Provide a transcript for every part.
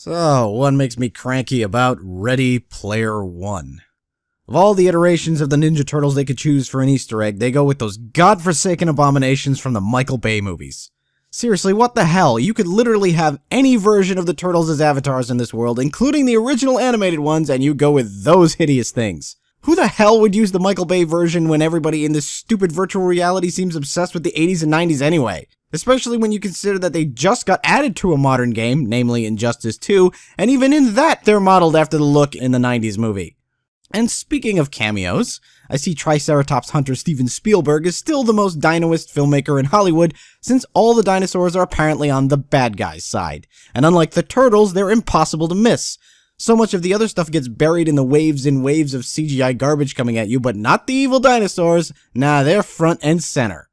So, what makes me cranky about Ready Player One? Of all the iterations of the Ninja Turtles they could choose for an Easter egg, they go with those godforsaken abominations from the Michael Bay movies. Seriously, what the hell? You could literally have any version of the Turtles as avatars in this world, including the original animated ones, and you go with those hideous things. Who the hell would use the Michael Bay version when everybody in this stupid virtual reality seems obsessed with the 80s and 90s anyway? Especially when you consider that they just got added to a modern game, namely Injustice 2, and even in that they're modeled after the look in the 90s movie. And speaking of cameos, I see Triceratops hunter Steven Spielberg is still the most dinoist filmmaker in Hollywood, since all the dinosaurs are apparently on the bad guy's side. And unlike the turtles, they're impossible to miss. So much of the other stuff gets buried in the waves and waves of CGI garbage coming at you, but not the evil dinosaurs. Nah, they're front and center.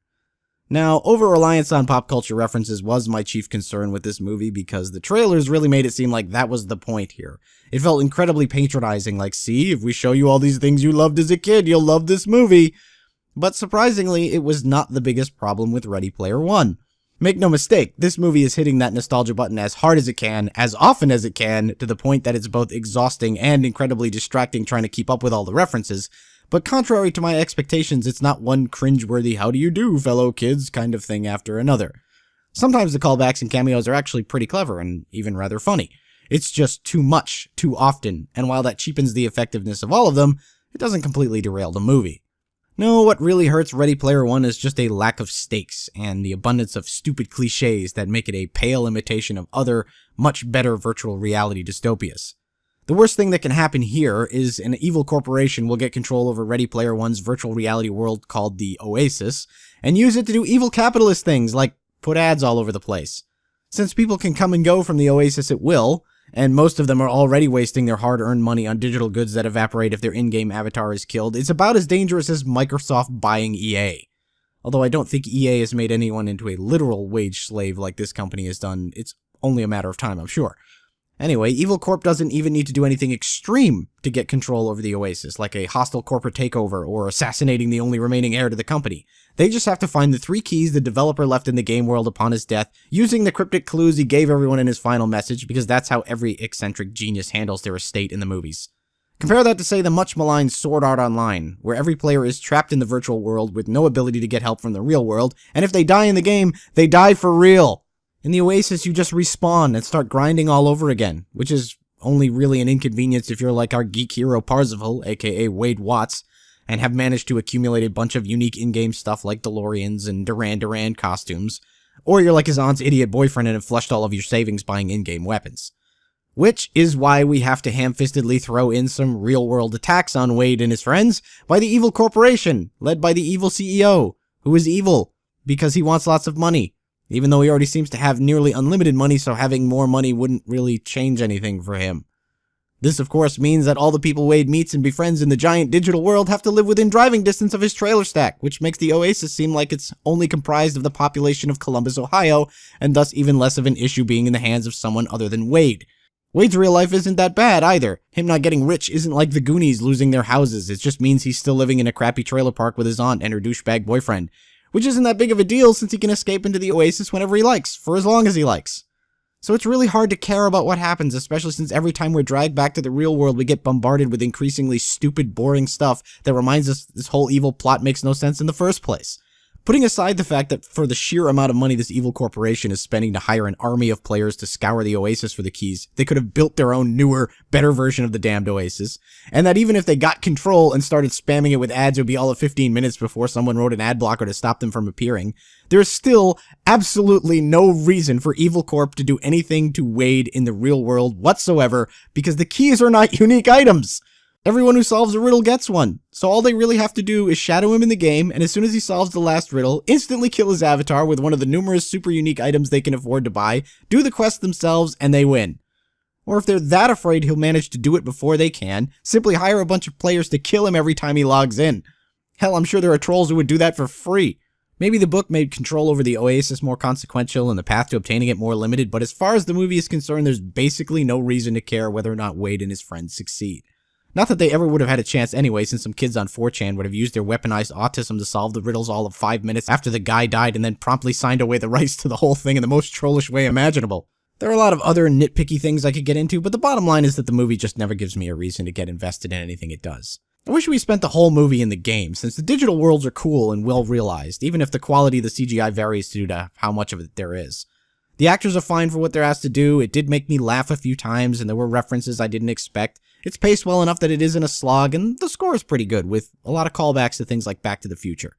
Now, over-reliance on pop culture references was my chief concern with this movie because the trailers really made it seem like that was the point here. It felt incredibly patronizing, like, see, if we show you all these things you loved as a kid, you'll love this movie. But surprisingly, it was not the biggest problem with Ready Player One. Make no mistake, this movie is hitting that nostalgia button as hard as it can, as often as it can, to the point that it's both exhausting and incredibly distracting trying to keep up with all the references. But contrary to my expectations, it's not one cringeworthy how do you do, fellow kids kind of thing after another. Sometimes the callbacks and cameos are actually pretty clever and even rather funny. It's just too much, too often, and while that cheapens the effectiveness of all of them, it doesn't completely derail the movie. No, what really hurts Ready Player One is just a lack of stakes and the abundance of stupid cliches that make it a pale imitation of other, much better virtual reality dystopias. The worst thing that can happen here is an evil corporation will get control over Ready Player One's virtual reality world called the Oasis, and use it to do evil capitalist things like put ads all over the place. Since people can come and go from the Oasis at will, and most of them are already wasting their hard-earned money on digital goods that evaporate if their in-game avatar is killed, it's about as dangerous as Microsoft buying EA. Although I don't think EA has made anyone into a literal wage slave like this company has done, it's only a matter of time, I'm sure. Anyway, Evil Corp doesn't even need to do anything extreme to get control over the Oasis, like a hostile corporate takeover or assassinating the only remaining heir to the company. They just have to find the 3 keys the developer left in the game world upon his death, using the cryptic clues he gave everyone in his final message, because that's how every eccentric genius handles their estate in the movies. Compare that to, say, the much-maligned Sword Art Online, where every player is trapped in the virtual world with no ability to get help from the real world, and if they die in the game, they die for real. In the Oasis, you just respawn and start grinding all over again, which is only really an inconvenience if you're like our geek hero Parzival, aka Wade Watts, and have managed to accumulate a bunch of unique in-game stuff like DeLoreans and Duran Duran costumes, or you're like his aunt's idiot boyfriend and have flushed all of your savings buying in-game weapons. Which is why we have to ham-fistedly throw in some real-world attacks on Wade and his friends by the evil corporation, led by the evil CEO, who is evil because he wants lots of money. Even though he already seems to have nearly unlimited money, so having more money wouldn't really change anything for him. This, of course, means that all the people Wade meets and befriends in the giant digital world have to live within driving distance of his trailer stack, which makes the Oasis seem like it's only comprised of the population of Columbus, Ohio, and thus even less of an issue being in the hands of someone other than Wade. Wade's real life isn't that bad, either. Him not getting rich isn't like the Goonies losing their houses, it just means he's still living in a crappy trailer park with his aunt and her douchebag boyfriend. Which isn't that big of a deal since he can escape into the Oasis whenever he likes, for as long as he likes. So it's really hard to care about what happens, especially since every time we're dragged back to the real world we get bombarded with increasingly stupid, boring stuff that reminds us this whole evil plot makes no sense in the first place. Putting aside the fact that for the sheer amount of money this evil corporation is spending to hire an army of players to scour the Oasis for the keys, they could have built their own newer, better version of the damned Oasis, and that even if they got control and started spamming it with ads, it would be all of 15 minutes before someone wrote an ad blocker to stop them from appearing, there's still absolutely no reason for Evil Corp to do anything to Wade in the real world whatsoever, because the keys are not unique items. Everyone who solves a riddle gets one, so all they really have to do is shadow him in the game, and as soon as he solves the last riddle, instantly kill his avatar with one of the numerous super unique items they can afford to buy, do the quest themselves, and they win. Or if they're that afraid he'll manage to do it before they can, simply hire a bunch of players to kill him every time he logs in. Hell, I'm sure there are trolls who would do that for free. Maybe the book made control over the Oasis more consequential and the path to obtaining it more limited, but as far as the movie is concerned, there's basically no reason to care whether or not Wade and his friends succeed. Not that they ever would have had a chance anyway, since some kids on 4chan would have used their weaponized autism to solve the riddles all of 5 minutes after the guy died and then promptly signed away the rights to the whole thing in the most trollish way imaginable. There are a lot of other nitpicky things I could get into, but the bottom line is that the movie just never gives me a reason to get invested in anything it does. I wish we spent the whole movie in the game, since the digital worlds are cool and well realized, even if the quality of the CGI varies due to how much of it there is. The actors are fine for what they're asked to do, it did make me laugh a few times, and there were references I didn't expect. It's paced well enough that it isn't a slog, and the score is pretty good, with a lot of callbacks to things like Back to the Future.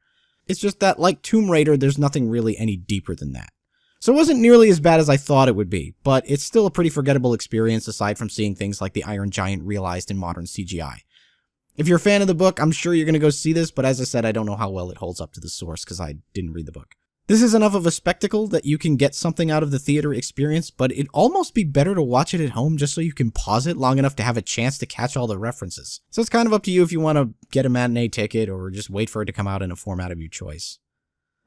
It's just that, like Tomb Raider, there's nothing really any deeper than that. So it wasn't nearly as bad as I thought it would be, but it's still a pretty forgettable experience aside from seeing things like the Iron Giant realized in modern CGI. If you're a fan of the book, I'm sure you're going to go see this, but as I said, I don't know how well it holds up to the source because I didn't read the book. This is enough of a spectacle that you can get something out of the theater experience, but it'd almost be better to watch it at home just so you can pause it long enough to have a chance to catch all the references. So it's kind of up to you if you want to get a matinee ticket or just wait for it to come out in a format of your choice.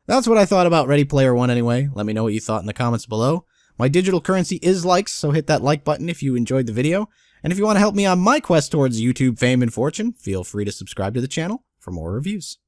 That's what I thought about Ready Player One anyway. Let me know what you thought in the comments below. My digital currency is likes, so hit that like button if you enjoyed the video. And if you want to help me on my quest towards YouTube fame and fortune, feel free to subscribe to the channel for more reviews.